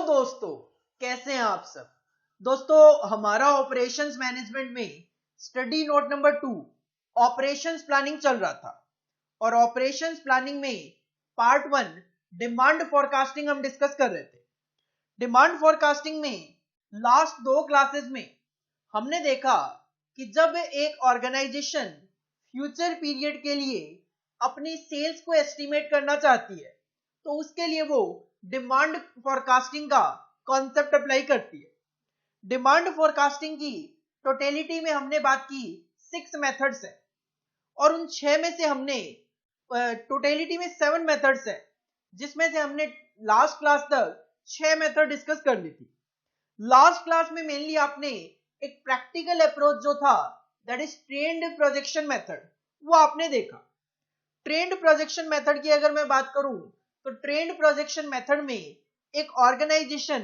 दोस्तों, कैसे हैं आप सब। दोस्तों, हमारा ऑपरेशंस मैनेजमेंट में study note number 2 operations planning चल रहा था और ऑपरेशंस प्लानिंग में पार्ट 1 डिमांड फोरकास्टिंग हम डिस्कस कर रहे थे। डिमांड फोरकास्टिंग में लास्ट 2 क्लासेस में हमने देखा कि जब एक ऑर्गेनाइजेशन फ्यूचर पीरियड के लिए अपनी सेल्स को एस्टिमेट करना चाहती है तो उसके लिए वो डिमांड फोरकास्टिंग का कॉन्सेप्ट अप्लाई करती है। डिमांड फोरकास्टिंग की टोटलिटी में हमने बात की 6 मेथड्स है और उन 6 में से हमने टोटलिटी में 7 मेथड्स है, जिसमें से हमने लास्ट क्लास तक 6 मेथड डिस्कस कर ली थी। लास्ट क्लास में मेनली आपने एक प्रैक्टिकल अप्रोच जो था that is trend projection method, वो आपने देखा। ट्रेंड प्रोजेक्शन मेथड की अगर मैं बात करूं तो ट्रेंड प्रोजेक्शन मेथड में एक ऑर्गेनाइजेशन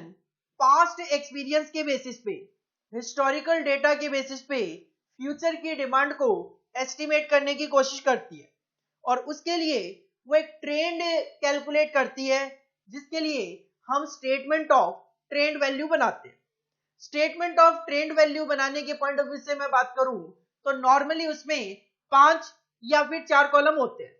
पास्ट एक्सपीरियंस के बेसिस पे, हिस्टोरिकल डेटा के बेसिस पे फ्यूचर की डिमांड को एस्टिमेट करने की कोशिश करती है और उसके लिए वो एक ट्रेंड कैलकुलेट करती है, जिसके लिए हम स्टेटमेंट ऑफ ट्रेंड वैल्यू बनाते हैं। स्टेटमेंट ऑफ ट्रेंड वैल्यू बनाने के पॉइंट ऑफ व्यू से मैं बात करूं तो नॉर्मली उसमें 5 या फिर 4 कॉलम होते हैं।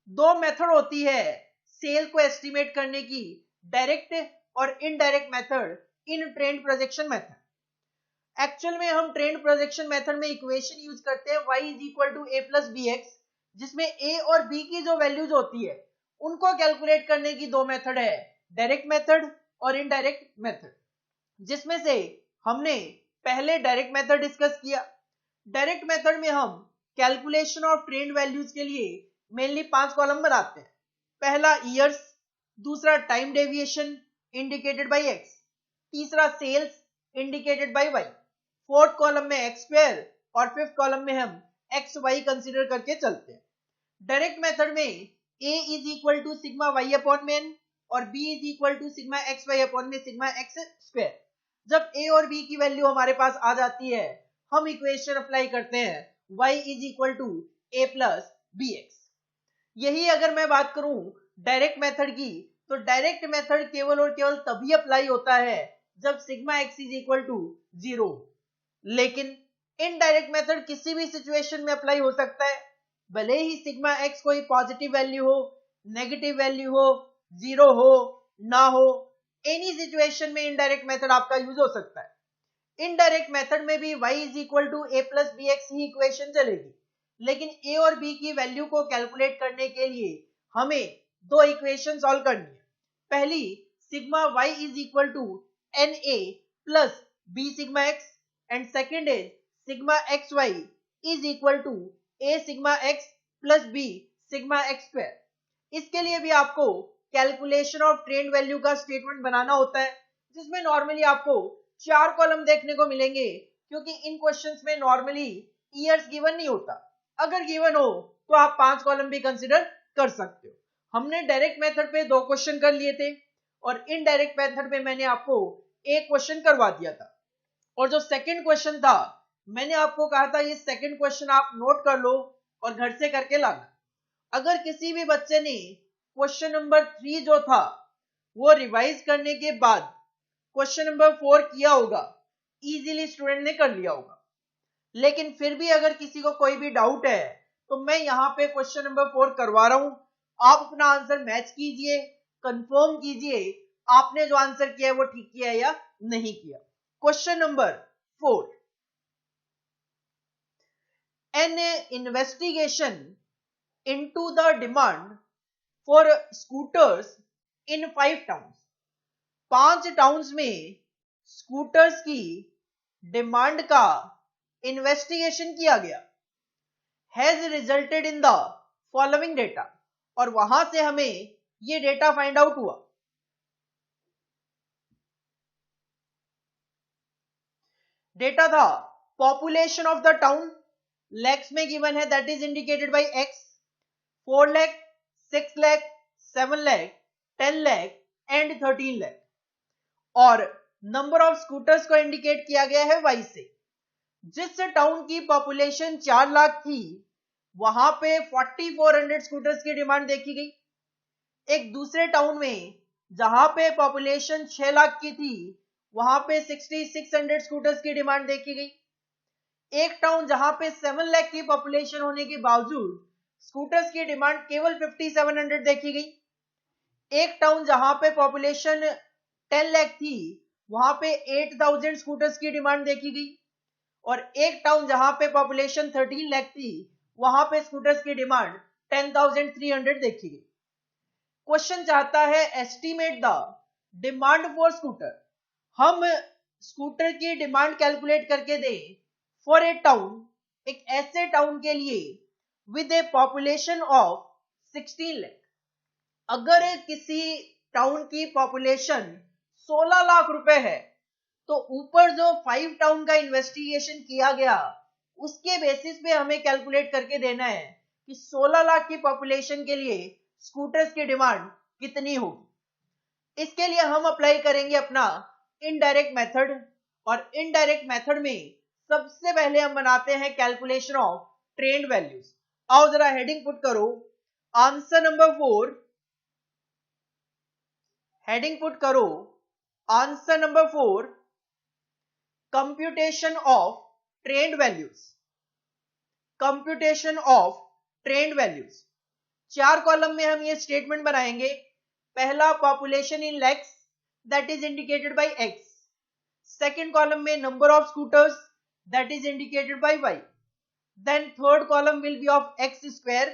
2 मेथड होती है सेल को एस्टिमेट करने की, डायरेक्ट और indirect method in trend projection method. Actual में हम ट्रेंड प्रोजेक्शन मेथड में इक्वेशन यूज करते हैं y is equal to a plus B X, जिसमें a और b की जो वैल्यूज होती है उनको कैलकुलेट करने की 2 मेथड है, डायरेक्ट मेथड और इनडायरेक्ट मेथड, जिसमें से हमने पहले डायरेक्ट मेथड डिस्कस किया। डायरेक्ट मेथड में हम कैलकुलेशन ऑफ ट्रेंड वैल्यूज के लिए मेनली 5 कॉलम बनाते हैं। पहला ईयर्स, दूसरा time deviation indicated by X, तीसरा sales indicated by Y, fourth column में एक्स स्क्वायर और फिफ्थ कॉलम में हम एक्स वाई कंसीडर करके चलते हैं। डायरेक्ट मेथड में a is equal to sigma Y upon में n और b is equal to sigma X Y upon में सिग्मा एक्स स्क्वायर। जब a और b की वैल्यू हमारे पास आ जाती है, हम इक्वेशन अप्लाई करते हैं y is equal to a plus B X. यही अगर मैं बात करूं डायरेक्ट मेथड की, तो डायरेक्ट मेथड केवल और केवल तभी अप्लाई होता है जब sigma X is equal to 0, लेकिन इनडायरेक्ट मेथड किसी भी सिचुएशन में अप्लाई हो सकता है, भले ही सिग्मा एक्स कोई पॉजिटिव वैल्यू हो, नेगेटिव वैल्यू हो, 0 हो, ना हो, एनी सिचुएशन में इनडायरेक्ट मेथड आपका यूज हो सकता है। इनडायरेक्ट मेथड में भी y is equal to a plus B X ही इक्वेशन चलेगी, लेकिन a और b की वैल्यू को कैलकुलेट करने के लिए हमें 2 इक्वेशन सॉल्व करनी है। पहली sigma y is equal to na plus b sigma x and second is sigma X Y is equal to a sigma x plus b sigma X square. इसके लिए भी आपको कैलकुलेशन ऑफ ट्रेंड वैल्यू का statement बनाना होता है, जिसमें normally आपको 4 कॉलम देखने को मिलेंगे, क्योंकि इन क्वेश्चंस में नॉर्मली ईयर्स गिवन नहीं होता। अगर गिवन हो तो आप 5 कॉलम भी कंसिडर कर सकते हो। हमने डायरेक्ट मेथड पे 2 क्वेश्चन कर लिए थे और इनडायरेक्ट मेथड पे मैंने आपको एक क्वेश्चन करवा दिया था। और जो सेकंड क्वेश्चन था, मैंने आपको कहा था ये सेकंड क्वेश्चन आप नोट कर लो और घर से करके लाना। अगर किसी भी बच्चे ने क्वेश्चन नंबर 3 जो था वो रिवाइज करने के बाद क्वेश्चन नंबर 4 किया होगा, इजीली स्टूडेंट ने कर लिया होगा। लेकिन फिर भी अगर किसी को कोई भी डाउट है तो मैं यहाँ पे क्वेश्चन नंबर 4 करवा रहा हूं, आप अपना आंसर मैच कीजिए, कंफर्म कीजिए आपने जो आंसर किया है वो ठीक किया है या नहीं किया। Question number 4, N investigation into the demand for scooters in 5 towns. 5 towns में स्कूटर्स की डिमांड का इन्वेस्टिगेशन किया गया, has resulted in the following data, और वहां से हमें ये डेटा फाइंड आउट हुआ। डेटा था population of the town, lakhs में गिवन है, that is indicated by x, 4 lakh, 6 lakh, 7 lakh, 10 lakh and 13 lakh, और नंबर ऑफ स्कूटर्स को इंडिकेट किया गया है वाई से। जिस टाउन की पॉपुलेशन 4 लाख थी वहां पे 4400 स्कूटर्स की डिमांड देखी गई। एक दूसरे टाउन में जहां पे पॉपुलेशन 6 लाख की थी वहां पे 6600 स्कूटर्स की डिमांड देखी गई। एक टाउन जहां पे 7 लाख की पॉपुलेशन होने के बावजूद स्कूटर्स की डिमांड केवल 5700 देखी गई। एक टाउन जहां पे पॉपुलेशन 10 लाख थी वहां पे 8000 स्कूटर्स की डिमांड देखी गई। और एक टाउन जहां पे पॉपुलेशन 13 लाख थी वहां पे स्कूटर्स की डिमांड 10300 देखी गई। क्वेश्चन चाहता है estimate the demand for scooter. हम स्कूटर की डिमांड कैलकुलेट करके दें फॉर ए टाउन, एक ऐसे टाउन के लिए with A population of 16 lakh. अगर किसी टाउन की पॉपुलेशन 16 लाख रुपए है तो ऊपर जो 5 टाउन का इन्वेस्टिगेशन किया गया उसके बेसिस पे हमें कैलकुलेट करके देना है कि 16 लाख की पॉपुलेशन के लिए स्कूटर्स की डिमांड कितनी होगी। इसके लिए हम अप्लाई करेंगे अपना इनडायरेक्ट मेथड, और इनडायरेक्ट मेथड में सबसे पहले हम बनाते हैं कैलकुलेशन ऑफ ट्रेंड वैल्यूज। आओ जरा हेडिंग पुट करो, आंसर नंबर 4। हेडिंग पुट करो, answer number 4, computation of trend values. Computation of trend values. 4 column में हम ये स्टेटमेंट बनाएंगे। पहला population in lakhs that is indicated by X. Second column में number of scooters that is indicated by Y. Then third column will be of X square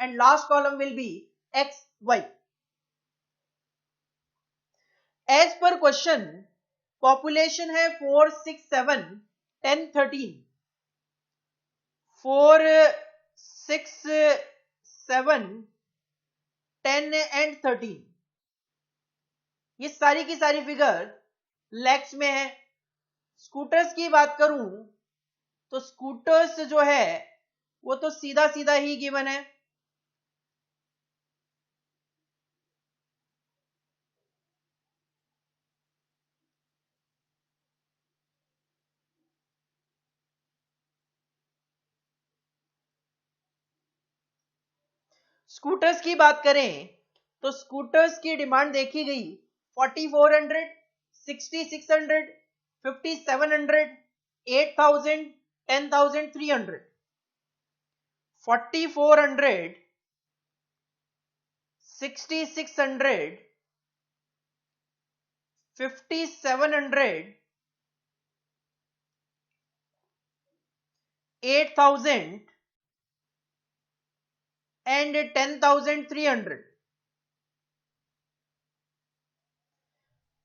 and last column will be X Y. As per question population है 4, 6, 7, 10, 13। 4, 6, 7, 10 and 13। ये सारी की सारी figure lakhs में है। Scooters की बात करूं तो स्कूटर्स जो है वो तो सीधा सीधा ही गिवन है। स्कूटर्स की बात करें तो स्कूटर्स की डिमांड देखी गई 4400, 6600, 5700, 8000, 10300। 4400, 6600, 5700, 8000 एंड 10300।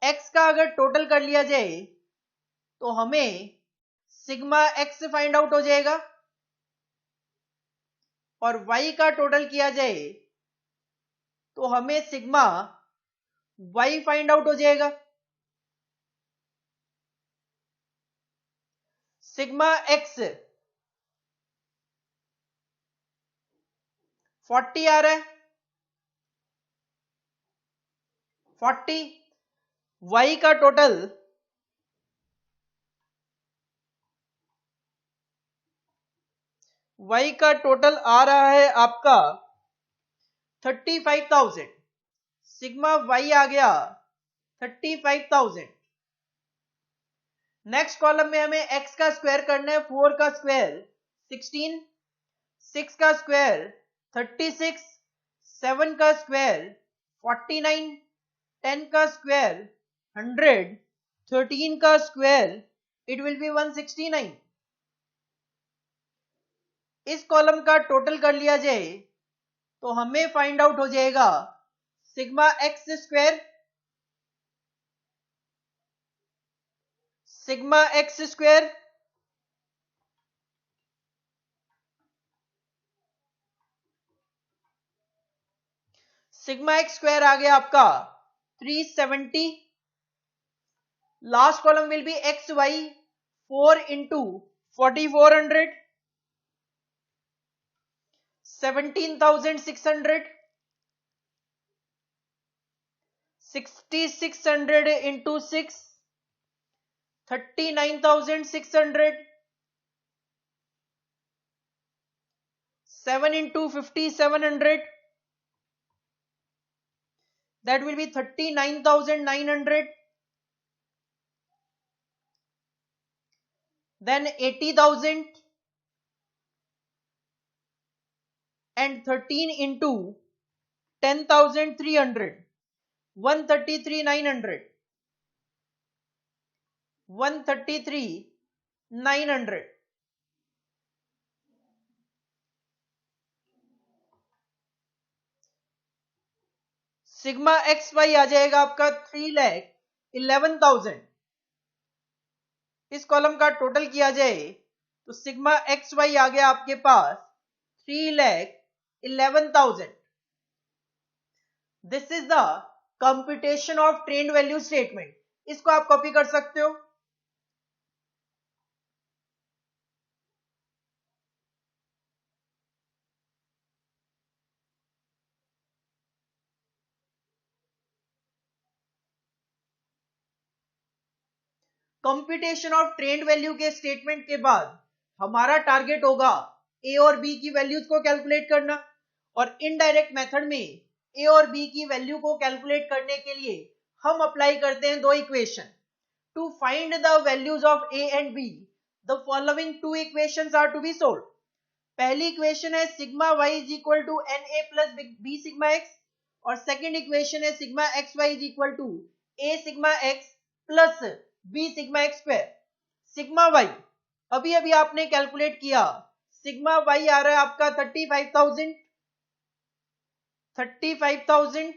एक्स का अगर टोटल कर लिया जाए तो हमें सिग्मा एक्स फाइंड आउट हो जाएगा, और वाई का टोटल किया जाए तो हमें सिग्मा वाई फाइंड आउट हो जाएगा। सिग्मा एक्स 40 आ रहा है, 40। वाई का टोटल आ रहा है आपका 35,000। सिग्मा वाई आ गया 35,000। नेक्स्ट कॉलम में हमें एक्स का स्क्वायर करना है। 4 का स्क्वायर 16, 6 का स्क्वायर 36, 7 का स्क्वायर 49, 10 का स्क्वायर 100, 13 का स्क्वायर इट विल बी 169। इस कॉलम का टोटल कर लिया जाए तो हमें फाइंड आउट हो जाएगा sigma X square, sigma X square sigma X square आ गया आपका 370। Last column will be X Y 4 into 4400, 17,600, 6600 into 6, 39,600, 7 into 5700, that will be 39,900, then 80,000, and 13 into 10,300, 133,900, 133,900. Sigma X Y आ जाएगा आपका 3,11,000. इस कॉलम का टोटल किया जाए तो सिग्मा एक्स वाई आ गया आपके पास 3,11,000. This is the computation of trend value statement. इसको आप कॉपी कर सकते हो. कंप्यूटेशन ऑफ ट्रेंड वैल्यू के स्टेटमेंट के बाद हमारा टारगेट होगा ए और बी की वैल्यूज को कैलकुलेट करना. और इनडायरेक्ट मेथड में ए और बी की वैल्यू को कैलकुलेट करने के लिए हम अप्लाई करते हैं दो equation. To find the values of A and B the following two equations are to be solved. पहली इक्वेशन है sigma Y is equal to N A plus B sigma X, और सेकेंड इक्वेशन है sigma X Y is equal to A sigma X plus B sigma X square. Sigma Y अभी अभी आपने calculate किया. Sigma Y आ रहा है आपका 35,000. 35,000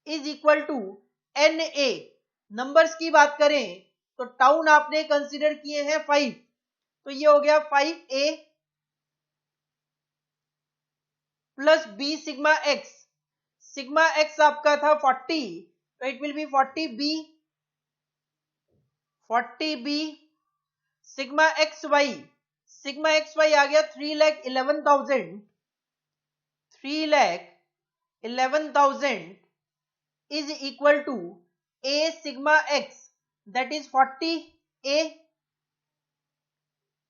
is equal to N A. Numbers की बात करें तो टाउन आपने कंसीडर किए हैं 5, तो ये हो गया 5a plus B sigma X. Sigma X आपका था 40, तो it will be 40b. 40b sigma X Y. Sigma X Y आ गया 3,11,000. 3,11,000 is equal to a sigma X, that is 40a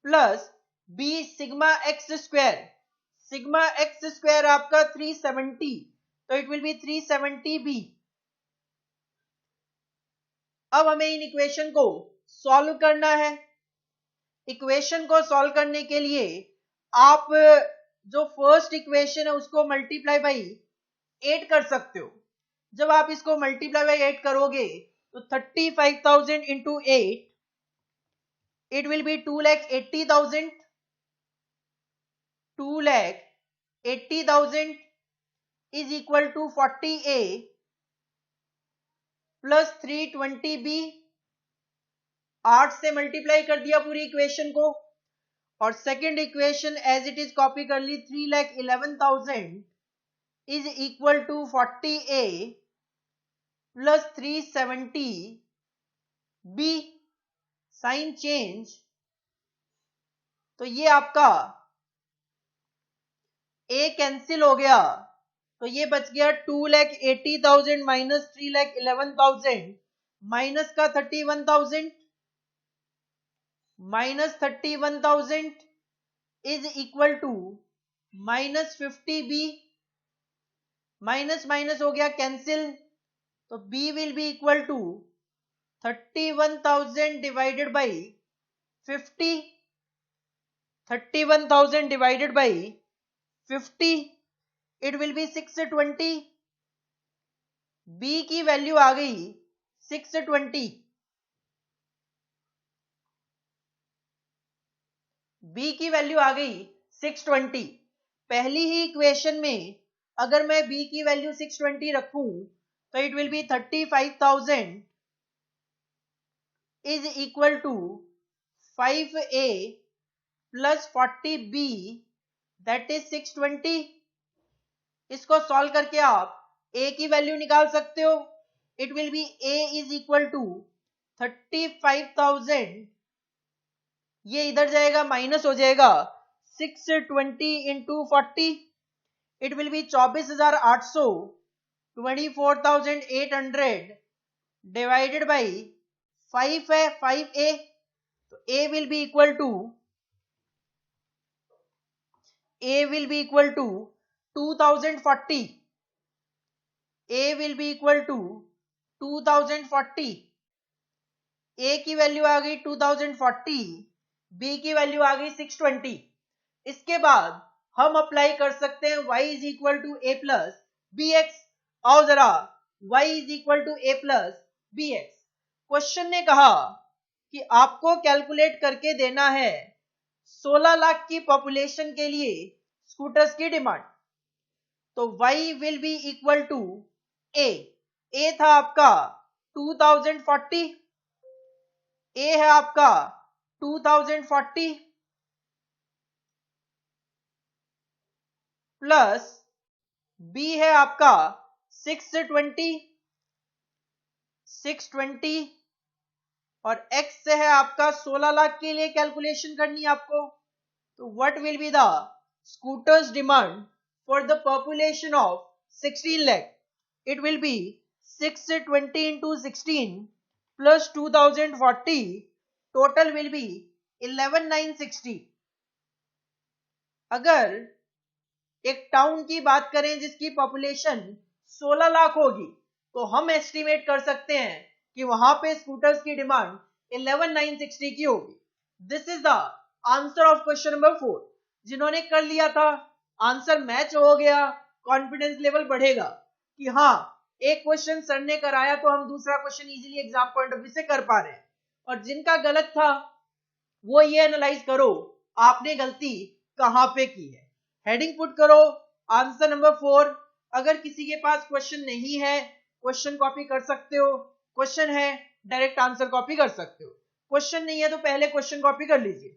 plus b sigma X square. Sigma X square आपका 370, तो it will B 370b. अब हमें in equation को solve करना है. Equation को सॉल्व करने के लिए आप जो फर्स्ट इक्वेशन है उसको मल्टीप्लाई बाई 8 कर सकते हो. जब आप इसको मल्टीप्लाई बाई 8 करोगे तो 35,000 into 8, it will be 2,80,000. 2,80,000 is equal to 40a plus 320b. 8 से मल्टीप्लाई कर दिया पूरी इक्वेशन को, और second equation as it is copy कर ली. 3,11,000 is equal to 40a plus 370b. Sign change, तो ये आपका a कैंसिल हो गया, तो ये बच गया 2,80,000 माइनस 3,11,000 माइनस का 31,000. Minus 31,000 is equal to minus 50b. Minus minus हो गया कैंसिल, तो b will be equal to 31,000 divided by 50. 31,000 divided by 50, it will be 620. b की वैल्यू आ गई 620. b की वैल्यू आ गई 620. पहली ही इक्वेशन में अगर मैं b की वैल्यू 620 रखूं तो it will be 35,000 is equal to 5a plus 40b, that is 620. इसको सॉल्व करके आप a की वैल्यू निकाल सकते हो. It will be a is equal to 35,000, ये इधर जाएगा माइनस हो जाएगा 620 into 40, it will be 24,800. 24,800 divided by 5 है 5a, तो a will be equal to 2040. A will be equal to 2040, A की वैल्यू आ गई 2040, B की वैल्यू आ गई 620। इसके बाद हम अप्लाई कर सकते हैं y is equal to A plus B X. आओ जरा, y is equal to A plus B X. Question ने कहा कि आपको कैलकुलेट करके देना है 16 लाख की पॉपुलेशन के लिए स्कूटर्स की डिमांड। तो y will be equal to A था आपका 2040, ए है आपका 2040 प्लस बी है आपका 620 और x से है आपका 16 लाख के लिए कैलकुलेशन करनी है आपको। तो what will be the scooters demand for the population of 16 lakh? It will be 620 into 16 plus 2040, total will be 11,960। अगर एक टाउन की बात करें जिसकी पॉपुलेशन 16 लाख होगी, तो हम एस्टिमेट कर सकते हैं कि वहां पे स्कूटर्स की डिमांड 11,960 की होगी। This is the answer of question number 4। जिन्होंने कर लिया था, आंसर मैच हो गया, कॉन्फिडेंस लेवल बढ़ेगा कि हाँ, एक क्वेश्चन सर ने कराया तो हम दूसरा question easily exam point of view से कर पा रहे हैं। और जिनका गलत था वो ये एनालाइज करो आपने गलती कहां पे की है। हेडिंग पुट करो आंसर नंबर 4। अगर किसी के पास क्वेश्चन नहीं है, क्वेश्चन कॉपी कर सकते हो, क्वेश्चन है डायरेक्ट आंसर कॉपी कर सकते हो, क्वेश्चन नहीं है तो पहले क्वेश्चन कॉपी कर लीजिए।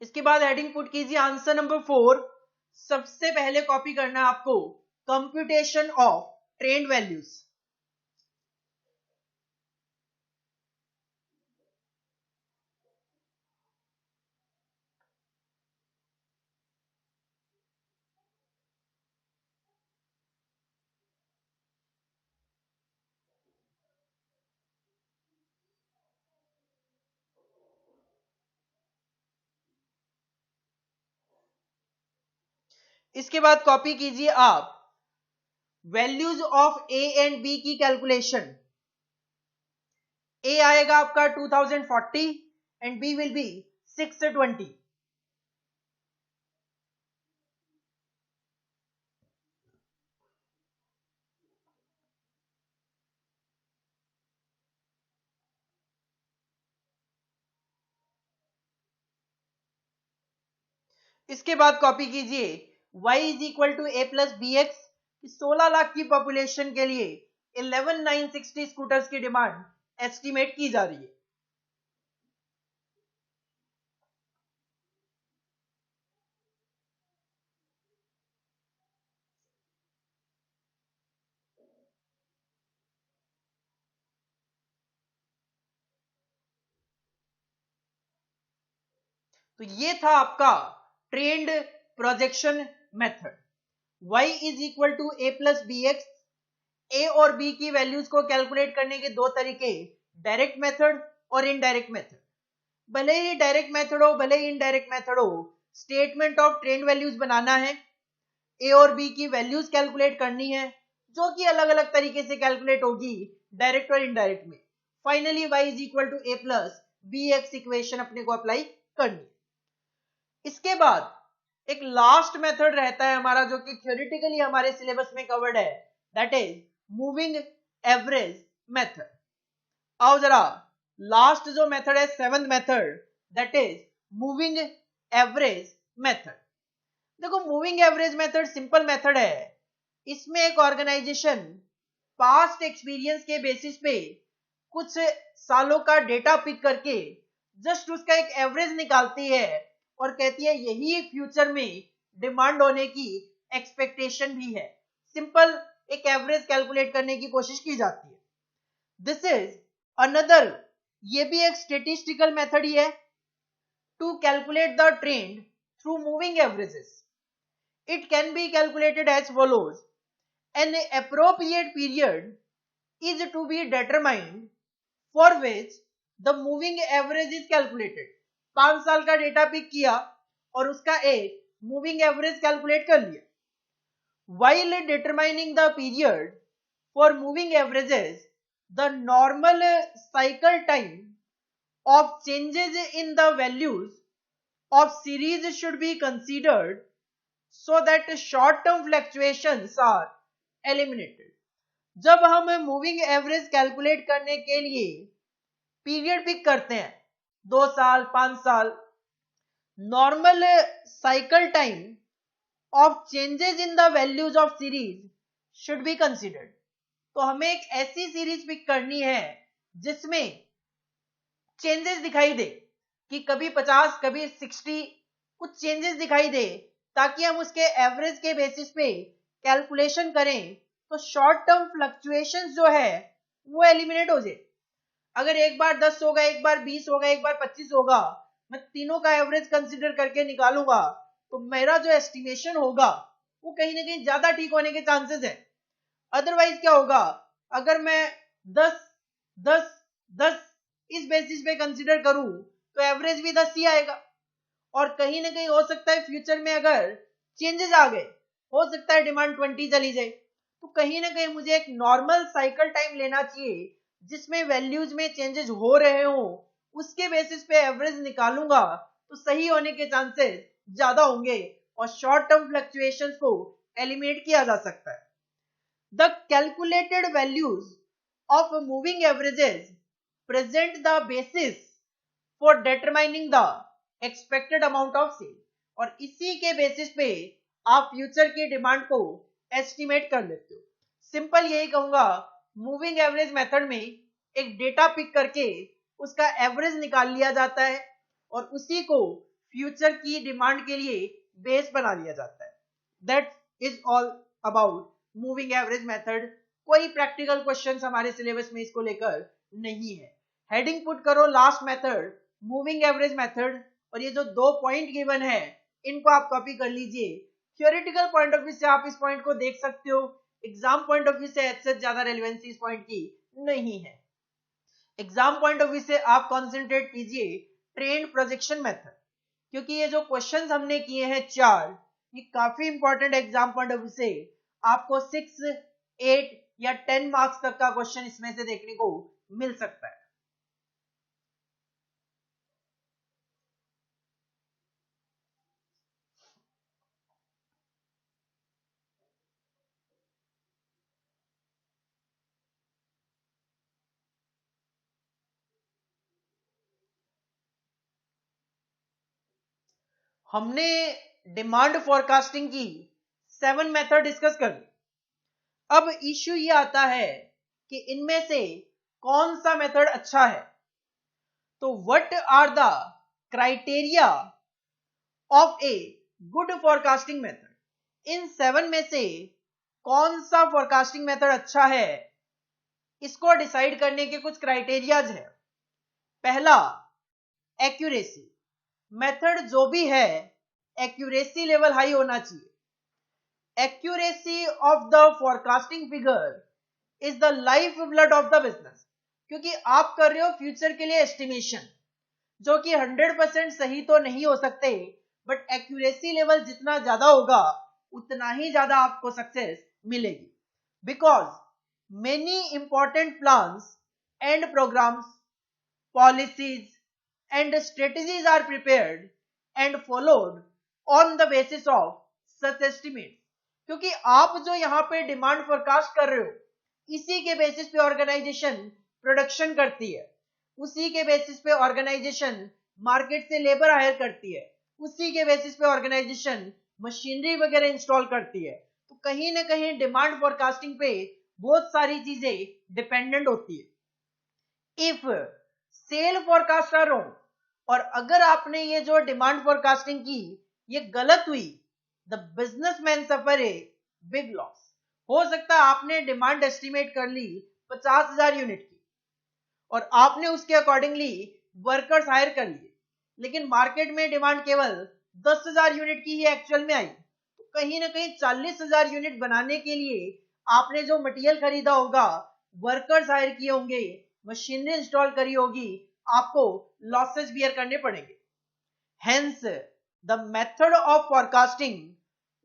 इसके बाद हेडिंग पुट कीजिए आंसर नंबर 4। सबसे पहले कॉपी करना है आपको कंप्यूटेशन ऑफ ट्रेंड वैल्यूज। इसके बाद कॉपी कीजिए आप values of A and B की कैलकुलेशन। ए आएगा आपका 2040 एंड बी विल बी 620। इसके बाद कॉपी कीजिए y is equal to A plus B X. 16 lakh की पॉपुलेशन के लिए 11,960 स्कूटर्स की डिमांड एस्टिमेट की जा रही है। तो ये था आपका trend projection method. y is equal to A plus B X. A और बी की वैल्यूज को कैलकुलेट करने के दो तरीके, डायरेक्ट मेथड और इनडायरेक्ट मेथड। भले ही डायरेक्ट मेथड हो भले ही इनडायरेक्ट मेथड हो, स्टेटमेंट ऑफ ट्रेंड वैल्यूज बनाना है, ए और बी की वैल्यूज कैलकुलेट करनी है, जो कि अलग अलग तरीके से कैलकुलेट होगी डायरेक्ट और इनडायरेक्ट में। Finally y is equal to A plus B X equation अपने को अप्लाई करनी है। इसके बाद एक लास्ट मेथड रहता है हमारा, जो कि थ्योरेटिकली हमारे सिलेबस में कवर्ड है, that is moving average method. आओ जरा, लास्ट जो मेथड है, seventh method, that is moving average method. देखो, moving average method simple method है। इसमें एक ऑर्गेनाइजेशन पास्ट एक्सपीरियंस के बेसिस पे कुछ सालों का डेटा पिक करके जस्ट उसका एक एवरेज निकालती है और कहती है यही फ्यूचर में डिमांड होने की एक्सपेक्टेशन भी है। सिंपल एक एवरेज कैलकुलेट करने की कोशिश की जाती है। दिस इज अनदर ये भी एक स्टेटिस्टिकल मेथड ही है to calculate the trend through moving averages. It can be calculated as follows. An appropriate period is to be determined for which the moving average is calculated. 5 साल का data pick किया और उसका एक moving average calculate कर लिया. While determining the period for moving averages, the normal cycle time of changes in the values of series should be considered so that short term fluctuations are eliminated. जब हम moving average calculate करने के लिए period pick करते हैं 2 साल 5 साल, normal cycle time of changes in the values of series should be considered. तो हमें एक ऐसी सीरीज पिक करनी है जिसमें चेंजेस दिखाई दे कि कभी 50 कभी 60 कुछ चेंजेस दिखाई दे, ताकि हम उसके एवरेज के बेसिस पे कैलकुलेशन करें तो शॉर्ट टर्म फ्लक्चुएशंस जो है वो एलिमिनेट हो जाए. अगर एक बार 10 होगा, एक बार 20 होगा, एक बार 25 होगा, मैं तीनों का एवरेज कंसीडर करके निकालूंगा तो मेरा जो एस्टिमेशन होगा वो कहीं ना कहीं ज्यादा ठीक होने के चांसेस है. अदरवाइज क्या होगा, अगर मैं 10 10 10 इस बेसिस पे कंसीडर करूं तो एवरेज भी 10 ही आएगा. और कहीं ना कहीं हो सकता है फ्यूचर में अगर चेंजेस आ गए, हो सकता है डिमांड 20 चली जाए, तो कहीं ना कहीं मुझे एक नॉर्मल साइकिल टाइम लेना चाहिए जिसमें वैल्यूज में चेंजेस हो रहे हो, उसके बेसिस पे एवरेज निकालूंगा तो सही होने के चांसेस ज्यादा होंगे और शॉर्ट टर्म फ्लक्चुएशंस को एलिमिनेट किया जा सकता है. The calculated values of moving averages present the basis for determining the expected amount of sale. और इसी के बेसिस पे आप फ्यूचर की डिमांड को एस्टिमेट कर लेते हो. सिंपल यही कहूंगा, मूविंग एवरेज मेथड में एक डेटा पिक करके उसका एवरेज निकाल लिया जाता है और उसी को फ्यूचर की डिमांड के लिए बेस बना लिया जाता है. That is all about moving average method. कोई प्रैक्टिकल क्वेश्चंस हमारे सिलेबस में इसको लेकर नहीं है. हेडिंग पुट करो last method moving average method, और ये जो 2 पॉइंट गिवन है इनको आप कॉपी कर लीजिए. थियोरेटिकल पॉइंट ऑफ व्यू से आप इस पॉइंट को देख सकते हो, एग्जाम पॉइंट ऑफ व्यू से ऐसे ज्यादा रेलेवेंसी इस पॉइंट की नहीं है. एग्जाम पॉइंट ऑफ व्यू से आप कॉन्सेंट्रेट कीजिए ट्रेंड प्रोजेक्शन मेथड, क्योंकि ये जो क्वेश्चंस हमने किए हैं 4, ये काफी important exam point of view से. आपको 6, 8 या 10 मार्क्स तक का क्वेश्चन इसमें से देखने को मिल सकता है. हमने डिमांड फॉरकास्टिंग की 7 मेथड डिस्कस कर ली. अब इश्यू ये आता है कि इनमें से कौन सा मेथड अच्छा है. तो what are the criteria of a good forecasting method. इन 7 में से कौन सा फॉरकास्टिंग मेथड अच्छा है, इसको डिसाइड करने के कुछ क्राइटेरियाज है. पहला, एक्यूरेसी. मेथड जो भी है एक्यूरेसी लेवल हाई होना चाहिए. Accuracy of the forecasting figure is the life blood of the business, क्योंकि आप कर रहे हो फ्यूचर के लिए एस्टिमेशन जो कि 100% सही तो नहीं हो सकते, बट एक्यूरेसी लेवल जितना ज्यादा होगा उतना ही ज्यादा आपको सक्सेस मिलेगी. Because many important plans and programmes, policies and strategies are prepared and followed on the basis of such estimates. क्योंकि आप जो यहाँ पे डिमांड फोरकास्ट कर रहे हो इसी के बेसिस पे ऑर्गेनाइजेशन प्रोडक्शन करती है, उसी के बेसिस पे ऑर्गेनाइजेशन मार्केट से लेबर हायर करती है, उसी के बेसिस पे ऑर्गेनाइजेशन मशीनरी वगैरह इंस्टॉल करती है. तो कहीं ना कहीं डिमांड फोरकास्टिंग पे बहुत सारी चीजें डिपेंडेंट होती है. If sale forecast are wrong, और अगर आपने ये जो डिमांड फोरकास्टिंग की ये गलत हुई, the businessman suffer a big loss. हो सकता है आपने डिमांड एस्टिमेट कर ली 50,000 यूनिट की और आपने उसके अकॉर्डिंगली वर्कर्स हायर कर लिए, लेकिन मार्केट में डिमांड केवल 10,000 यूनिट की ही एक्चुअल में आई, तो कहीं ना कहीं 40,000 यूनिट बनाने के लिए आपने जो मटेरियल खरीदा होगा, वर्कर्स हायर किए होंगे, मशीनरी इंस्टॉल करी होगी, आपको लॉसेस बियर करने पड़ेंगे। Hence, the method of forecasting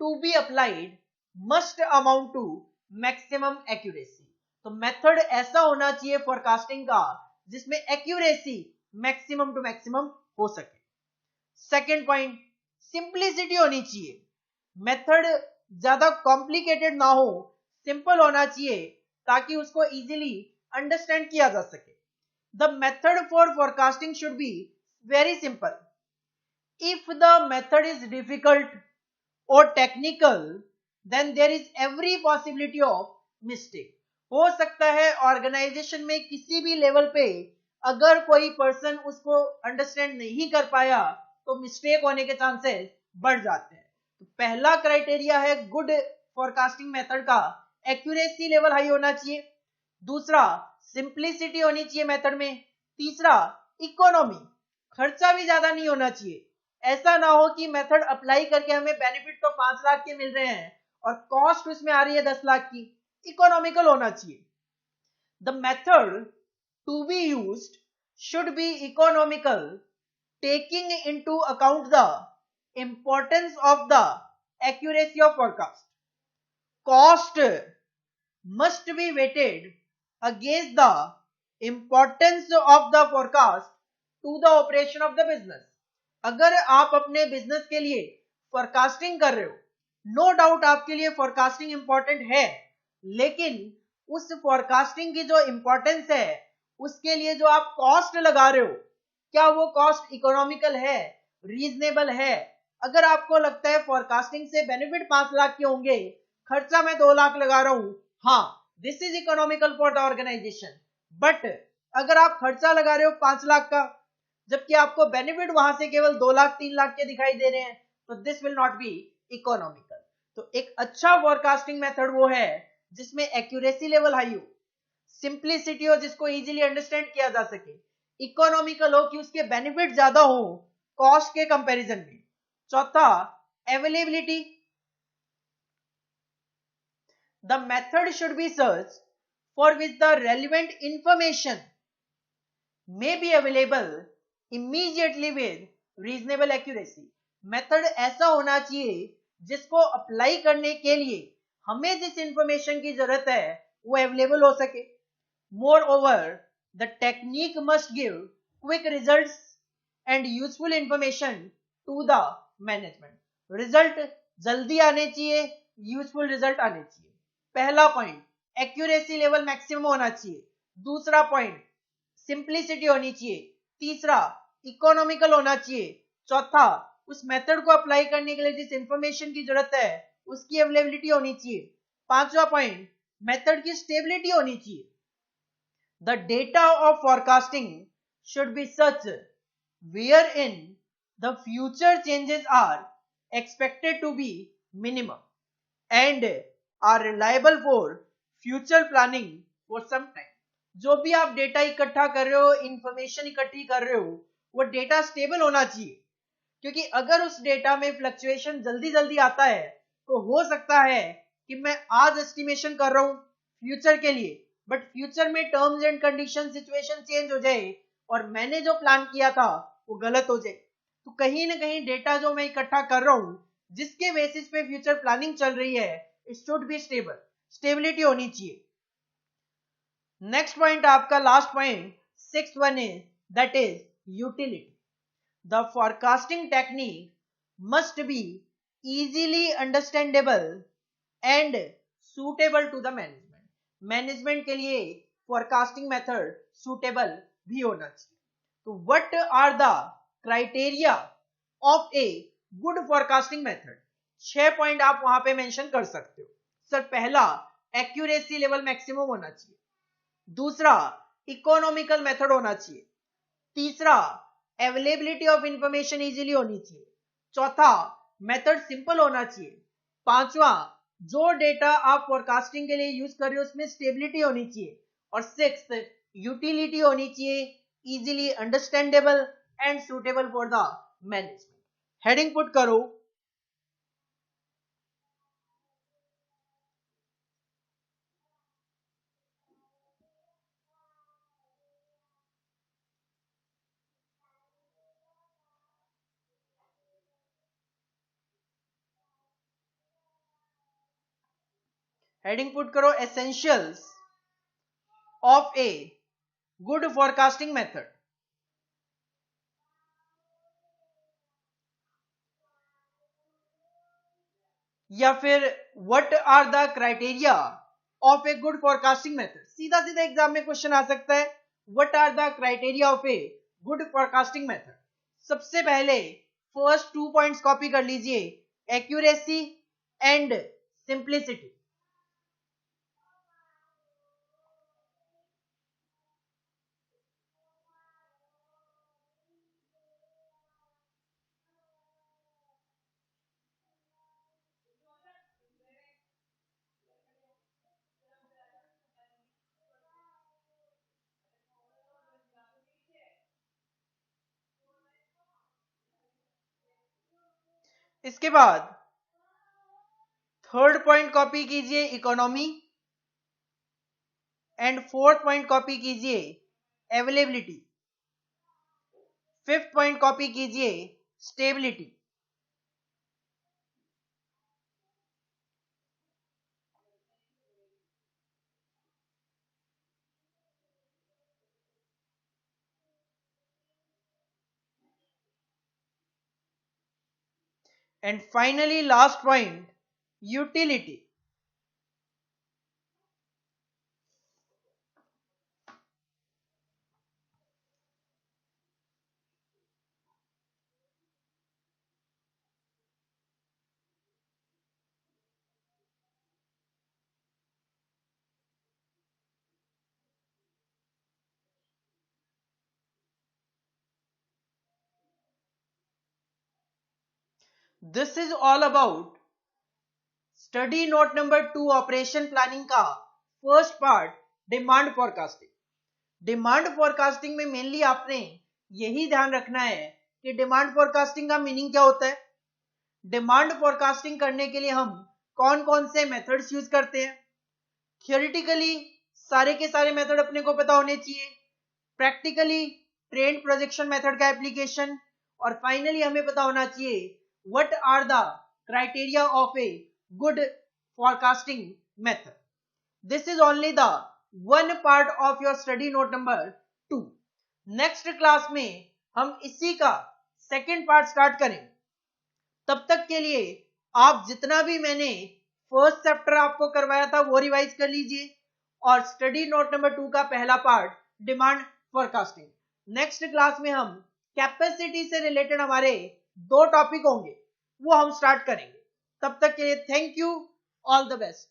to be applied must amount to maximum accuracy. तो मेथड ऐसा होना चाहिए फोरकास्टिंग का जिसमें एक्यूरेसी मैक्सिमम टू मैक्सिमम हो सके। सेकेंड पॉइंट, सिंप्लिसिटी होनी चाहिए। मेथड ज्यादा कॉम्प्लिकेटेड ना हो, सिंपल होना चाहिए ताकि उसको इजीली अंडरस्टैंड किया जा सके। The method for forecasting should be very simple. If the method is difficult or technical, then there is every possibility of mistake. हो सकता है ऑर्गेनाइजेशन में किसी भी लेवल पे अगर कोई पर्सन उसको अंडरस्टैंड नहीं कर पाया तो मिस्टेक होने के चांसेस बढ़ जाते हैं। तो पहला क्राइटेरिया है गुड फोरकास्टिंग मेथड का, एक्यूरेसी लेवल हाई होना चाहिए। दूसरा, सिंप्लिसिटी होनी चाहिए मेथड में। तीसरा, इकोनॉमी, खर्चा भी ज्यादा नहीं होना चाहिए। ऐसा ना हो कि मेथड अप्लाई करके हमें बेनिफिट तो 5 लाख के मिल रहे हैं और कॉस्ट उसमें आ रही है 10 लाख की। इकोनॉमिकल होना चाहिए। The method to be used should be economical, taking into account the importance of the accuracy of forecast. Cost must be weighted against the importance of the forecast to the operation of the business. अगर आप अपने business के लिए forecasting कर रहे हो, no doubt आपके लिए फोरकास्टिंग इंपॉर्टेंट है, लेकिन उस फोरकास्टिंग की जो इंपॉर्टेंस है उसके लिए जो आप कॉस्ट लगा रहे हो, क्या वो कॉस्ट इकोनॉमिकल है, रीजनेबल है? अगर आपको लगता है फोरकास्टिंग से बेनिफिट 5 लाख के होंगे, खर्चा मैं 2 लाख लगा रहा हूं, हाँ this is economical for the organisation. But अगर आप खर्चा लगा रहे हो 5 लाख का जबकि आपको बेनिफिट वहां से केवल 2 लाख 3 लाख के दिखाई दे रहे हैं, तो this will not be economical. तो एक अच्छा फोरकास्टिंग मेथड वो है जिसमें एक्यूरेसी लेवल हाई हो, सिंप्लिसिटी हो जिसको इजीली अंडरस्टैंड किया जा सके, इकोनॉमिकल हो कि उसके बेनिफिट ज्यादा हो कॉस्ट के कंपैरिजन में। चौथा, availability. The method should be search for which the relevant information may be available immediately with reasonable accuracy. Method ऐसा होना चाहिए जिसको अप्लाई करने के लिए हमें जिस इंफॉर्मेशन की जरूरत है वो अवेलेबल हो सके। Moreover, the technique must give quick results and useful information to the management. Result जल्दी आने चाहिए, यूजफुल रिजल्ट आने चाहिए। पहला पॉइंट, एक्यूरेसी लेवल मैक्सिमम होना चाहिए। दूसरा पॉइंट, सिंप्लिसिटी होनी चाहिए। तीसरा, इकोनॉमिकल होना चाहिए। चौथा, उस मेथड को अप्लाई करने के लिए जिस इंफॉर्मेशन की जरूरत है उसकी अवेलेबिलिटी होनी चाहिए। पांचवा पॉइंट, मेथड की स्टेबिलिटी होनी चाहिए। The data of forecasting should be such where in the future changes are expected to be minimum and are reliable for future planning for some time. जो भी आप डेटा इकट्ठा कर रहे हो, इंफॉर्मेशन इकट्ठी कर रहे हो, वो डेटा स्टेबल होना चाहिए, क्योंकि अगर उस डेटा में फ्लक्चुएशन जल्दी जल्दी आता है तो हो सकता है कि मैं आज एस्टिमेशन कर रहा हूं फ्यूचर के लिए, बट फ्यूचर में terms and condition situation change हो जाए और मैंने जो प्लान किया था वो गलत हो जाए। तो कहीं ना कहीं डेटा जो मैं इकट्ठा कर रहा हूं जिसके बेसिस पे फ्यूचर प्लानिंग चल रही है, it should be stable, stability होनी चाहिए। नेक्स्ट पॉइंट आपका last point, sixth one is that is utility. The forecasting technique must be easily understandable and suitable to the management. Management के लिए forecasting method suitable भी होना चाहिए। तो what are the criteria of a good forecasting method? 6 point आप वहां पे mention कर सकते हो। सर, पहला, एक्यूरेसी लेवल मैक्सिमम होना चाहिए। दूसरा, इकोनॉमिकल मेथड होना चाहिए। तीसरा, अवेलेबिलिटी ऑफ इंफॉर्मेशन इजीली होनी चाहिए। चौथा, मेथड सिंपल होना चाहिए। पांचवा, जो डेटा आप फोरकास्टिंग के लिए यूज कर रहे हो उसमें स्टेबिलिटी होनी चाहिए। और सिक्स्थ, यूटिलिटी होनी चाहिए, easily understandable and suitable for the management. Heading put करो essentials of a good forecasting method. या फिर what are the criteria of a good forecasting method. सीधा सीधा एग्जाम में क्वेश्चन आ सकता है, what are the criteria of a good forecasting method. सबसे पहले फर्स्ट 2 पॉइंट्स कॉपी कर लीजिए, एक्यूरेसी एंड सिंप्लिसिटी। इसके बाद थर्ड पॉइंट कॉपी कीजिए, economy, and fourth point copy कीजिए, अवेलेबिलिटी। फिफ्थ पॉइंट कॉपी कीजिए, stability. And finally last point, utility. This is all about study note number 2 operation planning का first part, demand forecasting. Demand forecasting में mainly आपने यही ध्यान रखना है कि डिमांड फोरकास्टिंग का मीनिंग क्या होता है, डिमांड फोरकास्टिंग करने के लिए हम कौन कौन से मेथड्स यूज करते हैं। थियोरिटिकली सारे के सारे मेथड अपने को पता होने चाहिए, प्रैक्टिकली ट्रेंड प्रोजेक्शन मेथड का एप्लीकेशन, और फाइनली हमें पता होना चाहिए what are the criteria of a good forecasting method. This is only the one part of your study note number 2। Next class में हम इसी का सेकेंड पार्ट स्टार्ट करेंगे। तब तक के लिए आप जितना भी मैंने फर्स्ट चैप्टर आपको करवाया था वो रिवाइज कर लीजिए, और स्टडी नोट नंबर 2 का पहला part demand forecasting. Next class में हम कैपेसिटी से रिलेटेड हमारे 2 टॉपिक होंगे, वो हम स्टार्ट करेंगे। तब तक के लिए thank you, all the best.